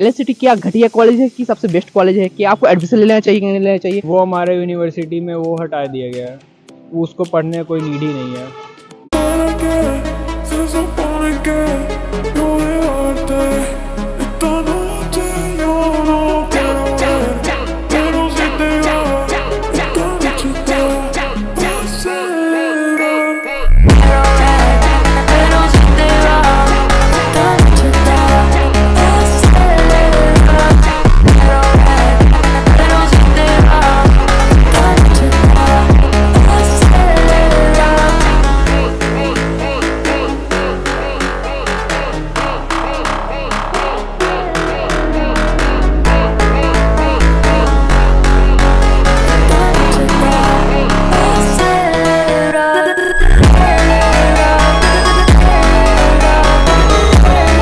एलएनसिटी क्या घटिया कॉलेज है कि सबसे बेस्ट कॉलेज है कि आपको एडमिशन ले लेना चाहिए कि नहीं लेना चाहिए? वो हमारे यूनिवर्सिटी में वो हटा दिया गया है, उसको पढ़ने का कोई नीड ही नहीं है।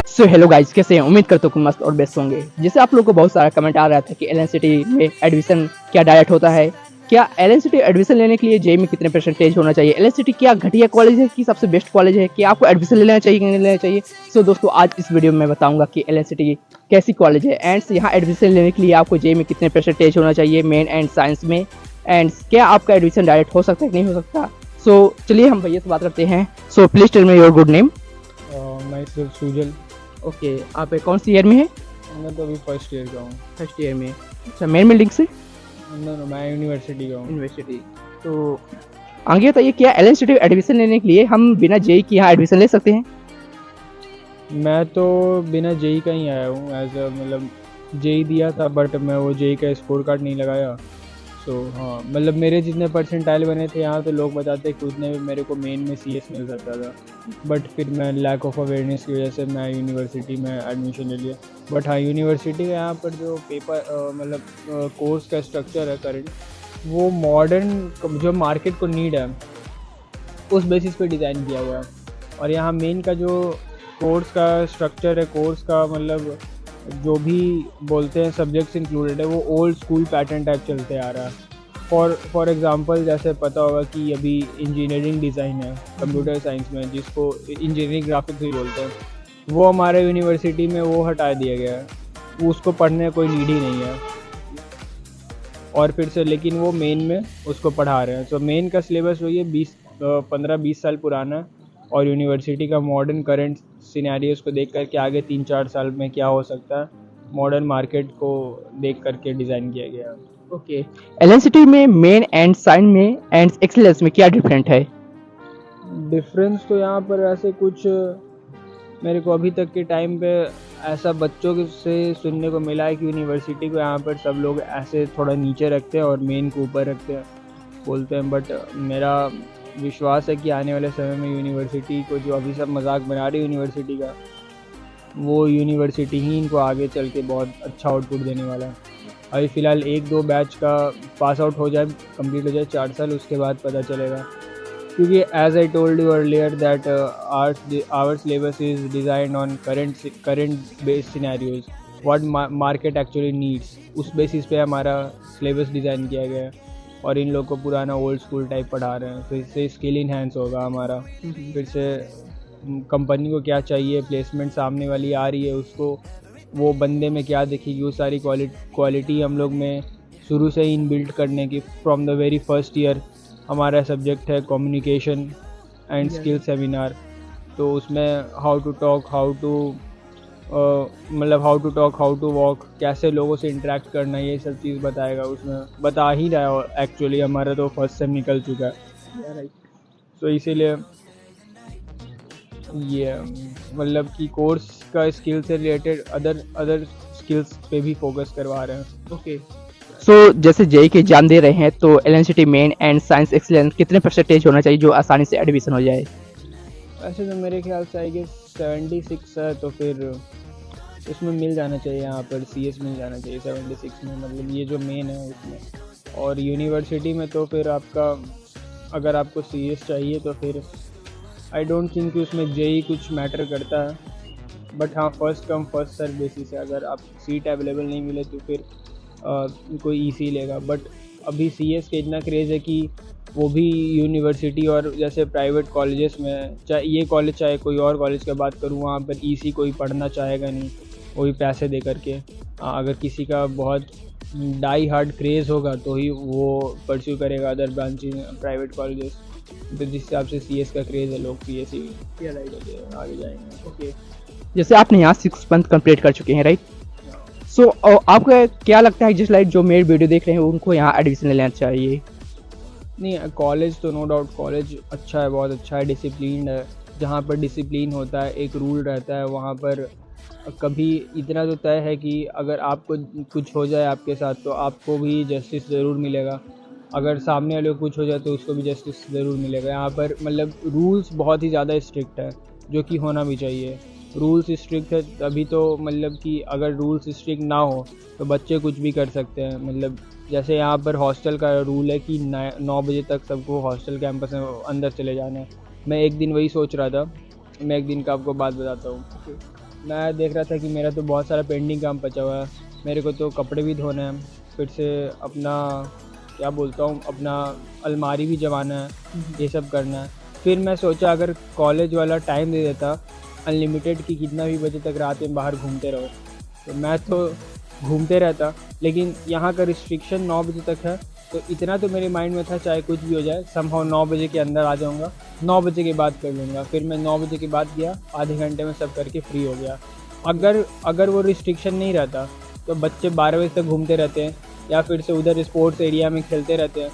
सो हेलो गाइस, कैसे हैं? उम्मीद करता हूँ कि मस्त और बेस्ट होंगे। जैसे आप लोगों को बहुत सारा कमेंट आ रहा था कि एलएनसिटी में एडमिशन क्या डायरेक्ट होता है, क्या एलएनसिटी एडमिशन लेने के लिए जेई में कितने परसेंटेज होना चाहिए, एलएनसिटी क्या घटिया कॉलेज है कि सबसे बेस्ट कॉलेज है कि आपको एडमिशन ले लेना चाहिए कि नहीं लेना चाहिए। सो दोस्तों, आज इस वीडियो में मैं बताऊंगा कि एलएनसिटी कैसी कॉलेज है एंड यहाँ एडमिशन लेने के लिए आपको जेई में कितने परसेंटेज होना चाहिए मेन एंड साइंस में, एंड क्या आपका एडमिशन डायरेक्ट हो सकता है कि नहीं हो सकता। सो चलिए हम भैया से बात करते हैं। So please tell me your good name. मैं सिर्फ सुजल। ओके, आप कौन सी ईयर में है? मैं तो अभी फर्स्ट ईयर का हूँ। फर्स्ट ईयर में। अच्छा, मेन बिल्डिंग से? नो, मैं यूनिवर्सिटी का हूँ। यूनिवर्सिटी। तो आगे बताइए, क्या एलएनसिटी एडमिशन लेने के लिए हम बिना जेई के यहाँ एडमिशन ले सकते हैं? मैं तो बिना जेई का ही आया हूँ, एज अ मतलब जेई दिया था बट मैं वो जेई का स्कोर कार्ड नहीं लगाया। सो हाँ, मतलब मेरे जितने परसेंटाइल बने थे यहाँ तो लोग बताते कि उतने में मेरे को मेन में सीएस मिल सकता था, बट फिर मैं लैक ऑफ अवेयरनेस की वजह से मैं यूनिवर्सिटी में एडमिशन ले लिया। बट हाँ, यूनिवर्सिटी का यहाँ पर जो पेपर मतलब कोर्स का स्ट्रक्चर है करंट, वो मॉडर्न जो मार्केट को नीड है उस बेसिस पे डिज़ाइन किया हुआ है। और यहाँ मेन का जो कोर्स का स्ट्रक्चर है, कोर्स का मतलब जो भी बोलते हैं सब्जेक्ट्स इंक्लूडेड है, वो ओल्ड स्कूल पैटर्न टाइप चलते आ रहा है। फॉर एग्जांपल, जैसे पता होगा कि अभी इंजीनियरिंग डिज़ाइन है कंप्यूटर साइंस में, जिसको इंजीनियरिंग ग्राफिक्स भी बोलते हैं, वो हमारे यूनिवर्सिटी में वो हटा दिया गया है, उसको पढ़ने का कोई नीड ही नहीं है। और फिर से लेकिन वो मेन में उसको पढ़ा रहे हैं। तो मेन का सिलेबस वही है, 15-20 साल पुराना है, और यूनिवर्सिटी का मॉडर्न करंट सिनेरियोस को देख करके आगे 3-4 साल में क्या हो सकता है, मॉडर्न मार्केट को देख करके डिज़ाइन किया गया है। ओके, एलएनसिटी में मेन एंड साइन में एंड एक्सीलेंस में क्या डिफरेंट है? डिफरेंस तो यहाँ पर ऐसे कुछ मेरे को अभी तक के टाइम पे ऐसा बच्चों से सुनने को मिला है कि यूनिवर्सिटी को यहाँ पर सब लोग ऐसे थोड़ा नीचे रखते हैं और मेन को ऊपर रखते हैं बोलते हैं, बट मेरा विश्वास है कि आने वाले समय में यूनिवर्सिटी को, जो अभी सब मजाक बना रही यूनिवर्सिटी का, वो यूनिवर्सिटी ही इनको आगे चल के बहुत अच्छा आउटपुट देने वाला है। अभी फ़िलहाल 1-2 बैच का पास आउट हो जाए, कंप्लीट हो जाए 4 साल, उसके बाद पता चलेगा। क्योंकि as I told you earlier that our syllabus is designed on current based scenarios, what market actually needs, उस बेसिस पे हमारा सिलेबस डिज़ाइन किया गया है। और इन लोग को पुराना ओल्ड स्कूल टाइप पढ़ा रहे हैं, तो इससे स्किल इन्हेंस होगा हमारा। फिर से कंपनी को क्या चाहिए, प्लेसमेंट सामने वाली आ रही है, उसको वो बंदे में क्या दिखेगी, वो सारी क्वालिटी हम लोग में शुरू से ही इनबिल्ट करने की, from the very first year. हमारा सब्जेक्ट है कम्युनिकेशन एंड स्किल सेमिनार, तो उसमें how to talk, how to walk, कैसे लोगों से इंटरेक्ट करना, ये सब चीज़ बताएगा, उसमें बता ही रहा है। एक्चुअली हमारा तो फर्स्ट सेम निकल चुका है, तो इसीलिए ये मतलब कि कोर्स का स्किल से रिलेटेड अदर स्किल्स पे भी फोकस करवा रहे हैं। ओके, सो जैसे जेई के एग्जाम दे रहे हैं, तो एलएनसिटी मेन एंड साइंस एक्सीलेंस कितने परसेंटेज होना चाहिए जो आसानी से एडमिशन हो जाए? ऐसे तो मेरे ख्याल से आएगी 76 है, तो फिर उसमें मिल जाना चाहिए, यहाँ पर सीएस मिल जाना चाहिए 76 में, मतलब ये जो मेन है उसमें। और यूनिवर्सिटी में तो फिर आपका, अगर आपको सीएस चाहिए तो फिर आई डोंट थिंक कि उसमें जेई कुछ मैटर करता है, बट हाँ, first come first serve basis है। अगर आप सीट अवेलेबल नहीं मिले तो फिर कोई ईसी लेगा। बट अभी सीएस के इतना क्रेज़ है कि वो भी यूनिवर्सिटी और जैसे प्राइवेट कॉलेजेस में, चाहे ये कॉलेज चाहे कोई और कॉलेज की बात करूँ, वहाँ पर ईसी कोई पढ़ना चाहेगा नहीं, वो भी पैसे दे करके। अगर किसी का बहुत डाई हार्ड क्रेज़ होगा तो ही वो परस्यू करेगा अदर ब्रांचेज प्राइवेट कॉलेजेस। तो जिस हिसाब से CS का क्रेज़ है, लोग PSC आगे जाएंगे। ओके, जैसे आपने यहाँ 6 मंथ कंप्लीट कर चुके हैं, राइट? सो आपको क्या लगता है जिस लाइक जो मेरे वीडियो देख रहे हैं उनको यहाँ एडमिशन लेना चाहिए? नहीं, कॉलेज तो नो डाउट कॉलेज अच्छा है, बहुत अच्छा है, डिसिप्लिन्ड है। जहाँ पर डिसिप्लिन होता है, एक रूल रहता है, वहाँ पर कभी इतना तो तय है कि अगर आपको कुछ हो जाए आपके साथ तो आपको भी जस्टिस ज़रूर मिलेगा। अगर सामने वाले को कुछ हो जाए तो उसको भी जस्टिस ज़रूर मिलेगा। यहाँ पर मतलब रूल्स बहुत ही ज़्यादा स्ट्रिक्ट है, जो कि होना भी चाहिए। रूल्स स्ट्रिक्ट है तभी तो मतलब कि अगर रूल्स स्ट्रिक्ट ना हो तो बच्चे कुछ भी कर सकते हैं। मतलब जैसे यहाँ पर हॉस्टल का रूल है कि 9 बजे तक सबको हॉस्टल कैंपस में अंदर चले जाना है। मैं एक दिन वही सोच रहा था, मैं एक दिन का आपको बात बताता हूँ। मैं देख रहा था कि मेरा तो बहुत सारा पेंडिंग काम बचा हुआ है, मेरे को तो कपड़े भी धोने हैं, फिर से अपना क्या बोलता हूँ अपना अलमारी भी जमाना है, ये सब करना है। फिर मैं सोचा अगर कॉलेज वाला टाइम दे देता अनलिमिटेड कि कितना भी बजे तक रात में बाहर घूमते रहो, तो मैं तो घूमते रहता। लेकिन यहाँ का रिस्ट्रिक्शन 9 बजे तक है, तो इतना तो मेरे माइंड में था चाहे कुछ भी हो जाए समहाउ 9 बजे के अंदर आ जाऊँगा, 9 बजे के बाद कर लूँगा। फिर मैं 9 बजे के बाद गया, आधे घंटे में सब करके फ्री हो गया। अगर वो रिस्ट्रिक्शन नहीं रहता तो बच्चे 12 बजे तक घूमते रहते हैं या फिर से उधर स्पोर्ट्स एरिया में खेलते रहते हैं।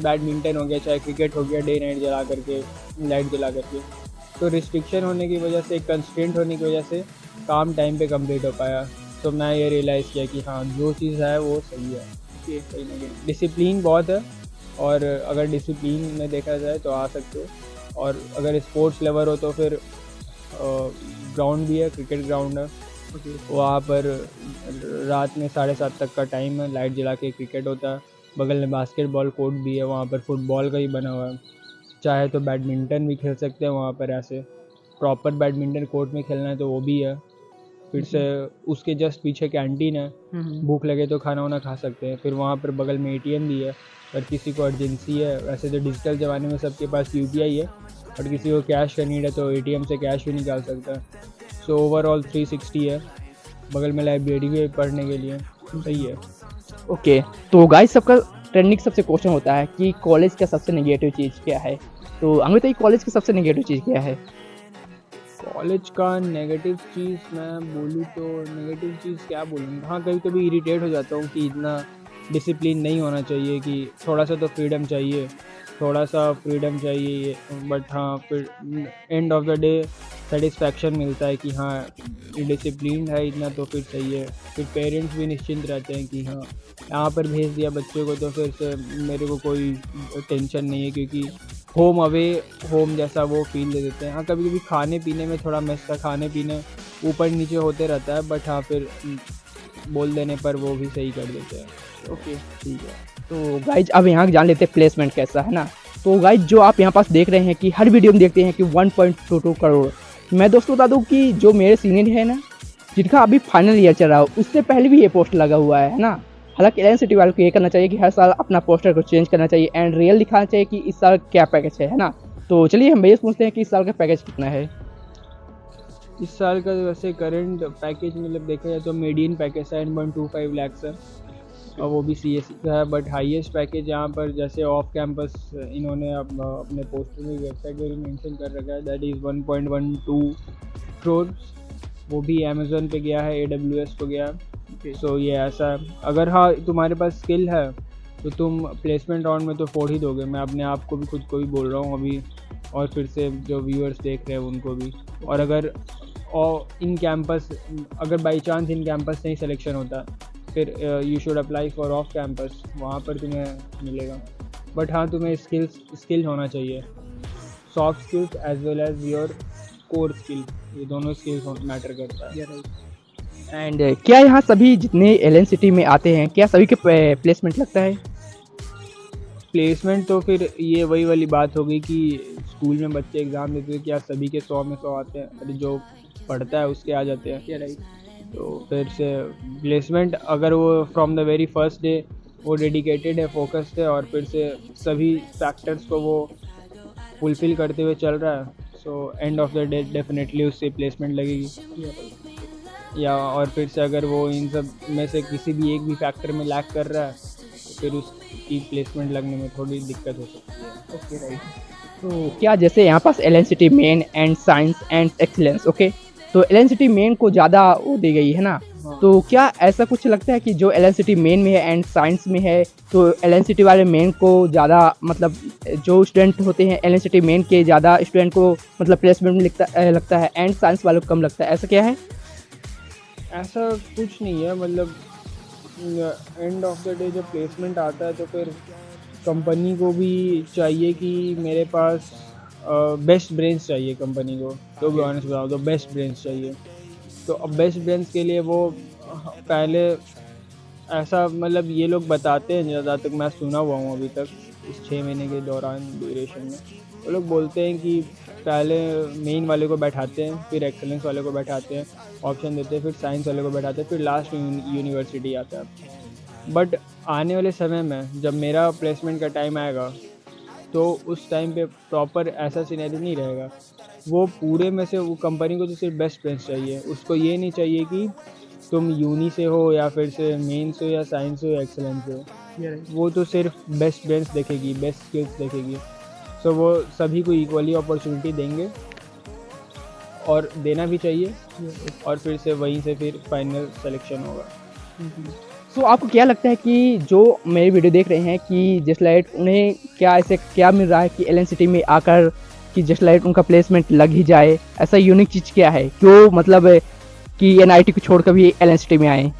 बैडमिंटन हो गया, चाहे क्रिकेट हो गया, डे नाइट जला करके, लाइट जला करके। तो रिस्ट्रिक्शन होने की वजह से, कंस्ट्रेंट होने की वजह से काम टाइम पे कंप्लीट हो पाया। तो मैं ये रियलाइज़ किया कि हाँ, जो चीज़ है वो सही है, कहीं ना कहीं डिसिप्लिन बहुत है। और अगर डिसिप्लिन में देखा जाए तो आ सकते हो। और अगर स्पोर्ट्स लेवल हो तो फिर ग्राउंड भी है, क्रिकेट ग्राउंड है, वहाँ पर रात में 7:30 तक का टाइम है, लाइट जला के क्रिकेट होता है। बगल में बास्केटबॉल कोर्ट भी है, वहाँ पर फुटबॉल का ही बना हुआ है। चाहे तो बैडमिंटन भी खेल सकते हैं वहाँ पर, ऐसे प्रॉपर बैडमिंटन कोर्ट में खेलना है तो वो भी है। फिर से उसके जस्ट पीछे कैंटीन है, भूख लगे तो खाना वाना खा सकते हैं। फिर वहाँ पर बगल में ATM भी है, अगर किसी को अर्जेंसी है। वैसे तो डिजिटल ज़माने में सबके पास UPI है, और किसी को कैश का नीड है तो ATM से कैश भी निकाल सकता है। सो ओवरऑल 360 है, बगल में लाइब्रेरी भी है पढ़ने के लिए, सही है। ओके, तो गाइस सबका ट्रेंडिंग सबसे क्वेश्चन होता है कि कॉलेज का सबसे नेगेटिव चीज़ क्या है? तो हमें बताइए कॉलेज की सबसे नेगेटिव चीज़ क्या है? कॉलेज का नेगेटिव चीज़ मैं बोलूँ तो नेगेटिव चीज़ क्या बोलूँ, हाँ कभी कभी इरिटेट हो जाता हूँ कि इतना डिसिप्लिन नहीं होना चाहिए, कि थोड़ा सा तो फ्रीडम चाहिए, थोड़ा सा फ्रीडम चाहिए। बट हाँ, फिर end of the day satisfaction मिलता है कि हाँ डिसिप्लिन है इतना तो फिर सही है। फिर पेरेंट्स भी निश्चिंत रहते हैं कि हाँ यहाँ पर भेज दिया बच्चे को तो फिर से मेरे को कोई टेंशन नहीं है, क्योंकि होम अवे होम जैसा वो फील दे देते हैं। हाँ कभी कभी खाने पीने में थोड़ा मेस का खाने पीने ऊपर नीचे होते रहता है, बट हाँ फिर बोल देने पर वो भी सही कर देते हैं। ओके, ठीक है। तो गाइज अब यहाँ जान लेते हैं प्लेसमेंट कैसा है ना। तो गाइज जो आप यहाँ पास देख रहे हैं कि हर वीडियो में देखते हैं कि 1.22 करोड़। मैं दोस्तों बता दूँ कि जो मेरे सीनियर है ना, जिनका अभी फाइनल ईयर चल रहा हो, उससे पहले भी ये पोस्ट लगा हुआ है ना। हालांकि एलएनसिटी वालों को ये करना चाहिए कि हर साल अपना पोस्टर को चेंज करना चाहिए एंड रियल दिखाना चाहिए कि इस साल क्या पैकेज है ना। तो चलिए हम भैया पूछते हैं कि इस साल का पैकेज कितना है। इस साल का वैसे करंट पैकेज मतलब देखा जाए तो मीडियन पैकेज 7.25 लाख है, और वो भी CSE का है। बट हाईएस्ट पैकेज यहाँ पर जैसे ऑफ कैंपस इन्होंने अपने पोस्टर में वेबसाइट पर भी मेंशन कर रखा है, दैट इज़ 1.12 करोड़। वो भी अमेज़न पे गया है, AWS पे गया है। सो ये ऐसा है, अगर हाँ तुम्हारे पास स्किल है तो तुम प्लेसमेंट राउंड में तो फोड़ ही दोगे। मैं अपने आप को भी खुद को भी बोल रहा हूँ अभी, और फिर से जो व्यूअर्स देख रहे हैं उनको भी। और अगर इन कैंपस अगर बाई चांस इन कैंपस से ही सिलेक्शन होता फिर you should apply for off campus, वहाँ पर तुम्हें मिलेगा। बट हाँ तुम्हें स्किल होना चाहिए, soft skills as well as your core skill, ये दोनों स्किल्स मैटर करता है। एंड क्या यहाँ सभी जितने एलएनसिटी में आते हैं क्या सभी के प्लेसमेंट लगता है? प्लेसमेंट तो फिर ये वही वाली बात हो गई कि स्कूल में बच्चे एग्ज़ाम देते हैं, क्या सभी के 100 में 100 आते हैं? अरे जो पढ़ता है उसके आ जाते हैं। तो फिर से प्लेसमेंट अगर वो from the very first day वो डेडिकेटेड है, फोकस्ड है, और फिर से सभी फैक्टर्स को वो फुलफ़िल करते हुए चल रहा है, so end of the day definitely उससे प्लेसमेंट लगेगी। या और फिर से अगर वो इन सब में से किसी भी एक भी फैक्टर में लैक कर रहा है तो फिर उसकी प्लेसमेंट लगने में थोड़ी दिक्कत हो सकती है। Okay right. तो क्या जैसे यहाँ पास LNCT main and science and excellence, okay, तो एलएनसीटी मेन को ज़्यादा वो दी गई है ना, हाँ। तो क्या ऐसा कुछ लगता है कि जो एलएनसीटी मेन में है एंड साइंस में है तो एलएनसीटी वाले मेन को ज़्यादा मतलब जो स्टूडेंट होते हैं एलएनसीटी मेन के ज़्यादा स्टूडेंट को मतलब प्लेसमेंट में लगता है एंड साइंस वालों को कम लगता है, ऐसा क्या है? ऐसा कुछ नहीं है, मतलब एंड ऑफ द डे जब प्लेसमेंट आता है तो फिर कंपनी को भी चाहिए कि मेरे पास बेस्ट ब्रेन्स चाहिए कंपनी को, तो भी ऑनेस्ट बताओ तो बेस्ट ब्रेन्स चाहिए। तो अब बेस्ट ब्रेन्स के लिए वो पहले ऐसा मतलब ये लोग बताते हैं, ज़्यादा तक मैं सुना हुआ हूँ अभी तक इस 6 महीने के दौरान ड्यूरेशन में, वो लोग बोलते हैं कि पहले मेन वाले को बैठाते हैं, फिर एक्सेलेंस वाले को बैठाते हैं, ऑप्शन देते हैं, फिर साइंस वाले को बैठाते हैं, फिर लास्ट यूनिवर्सिटी आता है। बट आने वाले समय में जब मेरा प्लेसमेंट का टाइम आएगा तो उस टाइम पे प्रॉपर ऐसा सिनेरियो नहीं रहेगा। वो पूरे में से वो कंपनी को तो सिर्फ बेस्ट ब्रेन्स चाहिए, उसको ये नहीं चाहिए कि तुम यूनी से हो या फिर से मेन से हो या साइंस हो या एक्सेलेंस से हो। वो तो सिर्फ बेस्ट ब्रेन्स देखेगी, बेस्ट स्किल्स देखेगी। सो वो सभी को इक्वली अपॉर्चुनिटी देंगे और देना भी चाहिए, और फिर से वहीं से फिर फाइनल सिलेक्शन होगा। सो आपको क्या लगता है कि जो मेरी वीडियो देख रहे हैं कि जस्ट लाइक उन्हें क्या ऐसे क्या मिल रहा है कि एलएनसीटी में आकर कि जस्ट लाइक उनका प्लेसमेंट लग ही जाए, ऐसा यूनिक चीज़ क्या है क्यों मतलब कि एनआईटी को छोड़कर भी एलएनसीटी में आए?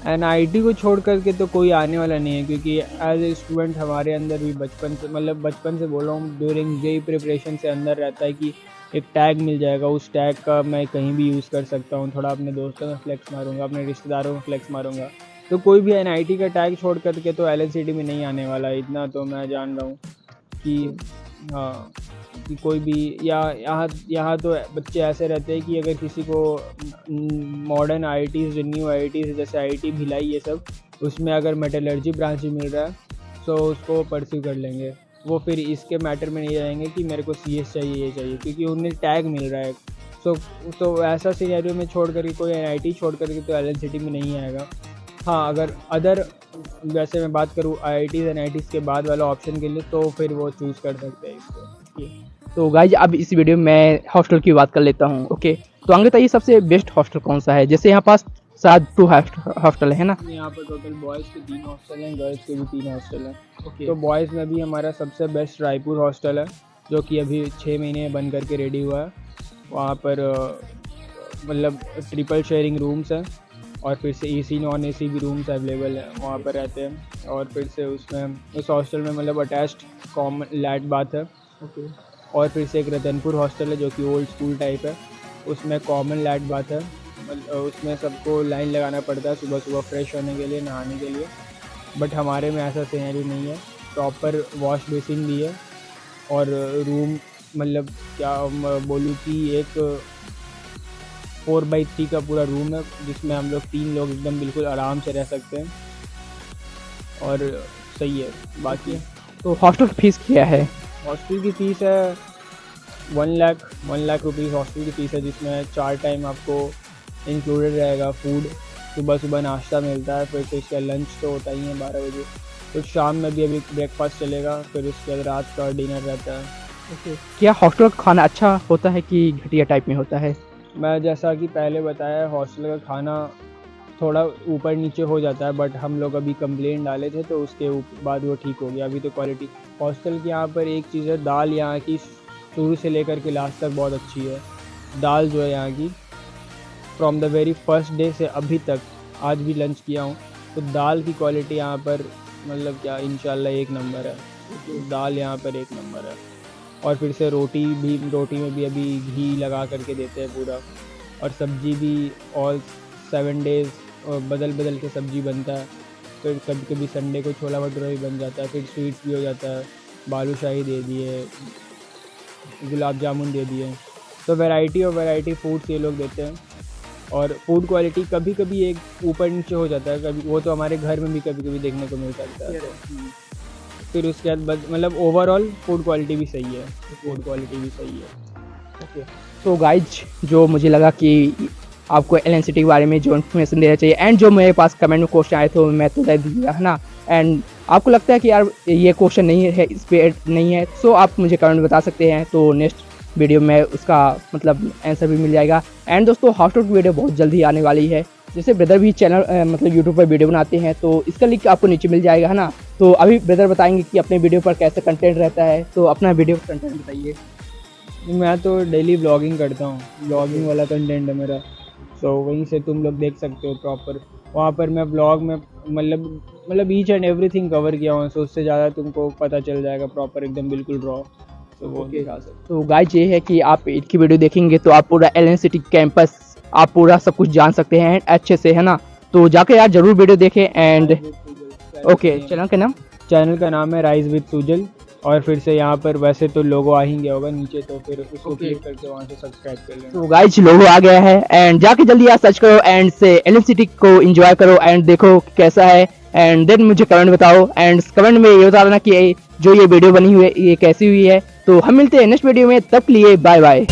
एनआईटी को छोड़ करके तो कोई आने वाला नहीं है, क्योंकि एज ए स्टूडेंट हमारे अंदर भी बचपन से, मतलब बचपन से बोल रहा हूँ, ड्यूरिंग जेई प्रिपरेशन से अंदर रहता है कि एक टैग मिल जाएगा, उस टैग का मैं कहीं भी यूज़ कर सकता हूँ, थोड़ा अपने दोस्तों में फ्लेक्स मारूंगा, अपने रिश्तेदारों में फ्लेक्स मारूंगा। तो कोई भी एनआईटी का टैग छोड़ करके तो एलएनसीटी में नहीं आने वाला, इतना तो मैं जान रहा हूँ कि हाँ, कि कोई भी यहाँ तो बच्चे ऐसे रहते हैं कि अगर किसी को मॉडर्न आईआईटीज़, न्यू आईआईटीज़ जैसे आईआईटी भिलाई ये सब, उसमें अगर मेटलर्जी ब्रांच भी मिल रहा है तो उसको परस्यू कर लेंगे। वो फिर इसके मैटर में नहीं जाएंगे कि मेरे को सीएस चाहिए, ये चाहिए, क्योंकि उन्हें टैग मिल रहा है। तो ऐसा सिनेरियो में छोड़ करके कोई एनआईटी छोड़ करके तो एलएनसीटी में नहीं आएगा। हाँ, अगर अदर वैसे मैं बात करूँ आईआईटीज़ एनआईटीज़ के बाद वाला ऑप्शन के लिए तो फिर वो चूज़ कर सकते हैं इसको। तो गाइज अब इस वीडियो में मैं हॉस्टल की बात कर लेता हूँ, ओके, तो आगे बताइए सबसे बेस्ट हॉस्टल कौन सा है? जैसे यहाँ पास शायद 2 हॉस्टल है ना? यहाँ पर टोटल बॉयज़ के 3 हॉस्टल हैं, गर्ल्स के भी 3 हॉस्टल हैं। तो बॉयज़ में भी हमारा सबसे बेस्ट रायपुर हॉस्टल है, जो कि अभी 6 महीने बन करके रेडी हुआ है। वहाँ पर मतलब ट्रिपल शेयरिंग रूम्स हैं, और फिर से एसी नॉन एसी भी रूम्स अवेलेबल हैं, वहाँ पर रहते हैं। और फिर से उसमें उस हॉस्टल में मतलब अटैच्ड कॉमन लैट बाथ है। और फिर से एक रतनपुर हॉस्टल है जो कि ओल्ड स्कूल टाइप है, उसमें कॉमन लैट बाथ है। उसमें सबको लाइन लगाना पड़ता है सुबह सुबह फ्रेश होने के लिए, नहाने के लिए। बट हमारे में ऐसा सिनेरियो नहीं है, प्रॉपर वॉश बेसिन भी है, और रूम मतलब क्या बोलूँ कि एक 4x3 का पूरा रूम है, जिसमें हम लोग 3 लोग एकदम बिल्कुल आराम से रह सकते हैं, और सही है। बाकी तो हॉस्टल की फीस क्या है? हॉस्टल की फ़ीस है 1 लाख रुपीज़ हॉस्टल की फ़ीस है, जिसमें 4 टाइम आपको इंक्लूडेड रहेगा फूड। सुबह नाश्ता मिलता है, फिर इसका लंच तो होता ही है 12 बजे, तो शाम में भी अभी ब्रेकफास्ट चलेगा, फिर उसके बाद रात का डिनर रहता है। क्या हॉस्टल का खाना अच्छा होता है कि घटिया टाइप में होता है? मैं जैसा कि पहले बताया, हॉस्टल का खाना थोड़ा ऊपर नीचे हो जाता है, बट हम लोग अभी कंप्लेंट डाले थे तो उसके बाद वो ठीक हो गया। अभी तो क्वालिटी हॉस्टल की यहाँ पर एक चीज़ है, दाल यहाँ की शुरू से लेकर के लास्ट तक बहुत अच्छी है। दाल जो है यहाँ की from the very first day से अभी तक, आज भी लंच किया हूँ, तो दाल की क्वालिटी यहाँ पर मतलब क्या इंशाल्लाह 1 नंबर है। दाल यहाँ पर 1 नंबर है। और फिर से रोटी में भी अभी घी लगा करके देते हैं पूरा, और सब्ज़ी भी ऑल 7 डेज़ बदल के सब्ज़ी बनता है। फिर कभी कभी संडे को छोला भटूरा भी बन जाता है, फिर स्वीट्स भी हो जाता है, बालूशाही दे दिए, गुलाब जामुन दे दिए। तो वैरायटी फूड्स ये लोग देते हैं, और फूड क्वालिटी कभी कभी एक ऊपर नीचे हो जाता है, कभी वो तो हमारे घर में भी कभी कभी देखने को मिल सकता है। फिर उसके बाद मतलब ओवरऑल फूड क्वालिटी भी सही है। तो गाइज जो मुझे लगा कि आपको LNCT के बारे में जो इन्फॉर्मेशन देना चाहिए, एंड जो मेरे पास कमेंट में क्वेश्चन आए थे मैं तो दे दिया है ना। एंड आपको लगता है कि यार ये क्वेश्चन नहीं है, इस पे नहीं है, सो आप मुझे कमेंट बता सकते हैं, तो नेक्स्ट वीडियो में उसका मतलब आंसर भी मिल जाएगा। एंड दोस्तों हाउ टू वीडियो बहुत जल्दी आने वाली है, जैसे ब्रदर भी चैनल मतलब यूट्यूब पर वीडियो बनाते हैं, तो इसका लिंक आपको नीचे मिल जाएगा है ना। तो अभी ब्रदर बताएंगे कि अपने वीडियो पर कैसे कंटेंट रहता है, तो अपना वीडियो कंटेंट बताइए। मैं तो डेली व्लॉगिंग करता हूँ, व्लॉगिंग वाला कंटेंट है मेरा, तो वहीं से तुम लोग देख सकते हो प्रॉपर। वहाँ पर मैं ब्लॉग में मतलब ईच एंड एवरीथिंग कवर किया हूँ, सो उससे ज़्यादा तुमको पता चल जाएगा प्रॉपर एकदम बिल्कुल रॉ, तो वो दिखा सकते। तो गाइस ये है कि आप इनकी वीडियो देखेंगे तो आप पूरा LNCT कैंपस आप पूरा सब कुछ जान सकते हैं अच्छे से है ना। तो जाके यार जरूर वीडियो देखें। एंड ओके चैनल का नाम है राइज विद सुजल, और फिर से यहाँ पर वैसे तो लोगो आ ही गया होगा नीचे, तो फिर उसको क्लिक करके वहाँ से सब्सक्राइब कर लेना। तो गाइस लोगो आ गया है, एंड जाके जल्दी यार सर्च करो एंड से LNCT को एंजॉय करो एंड देखो कैसा है, एंड देन मुझे कमेंट बताओ, एंड कमेंट में ये बता देना कि जो ये वीडियो बनी हुई है ये कैसी हुई है। तो हम मिलते हैं नेक्स्ट वीडियो में, तब के लिए बाय बाय।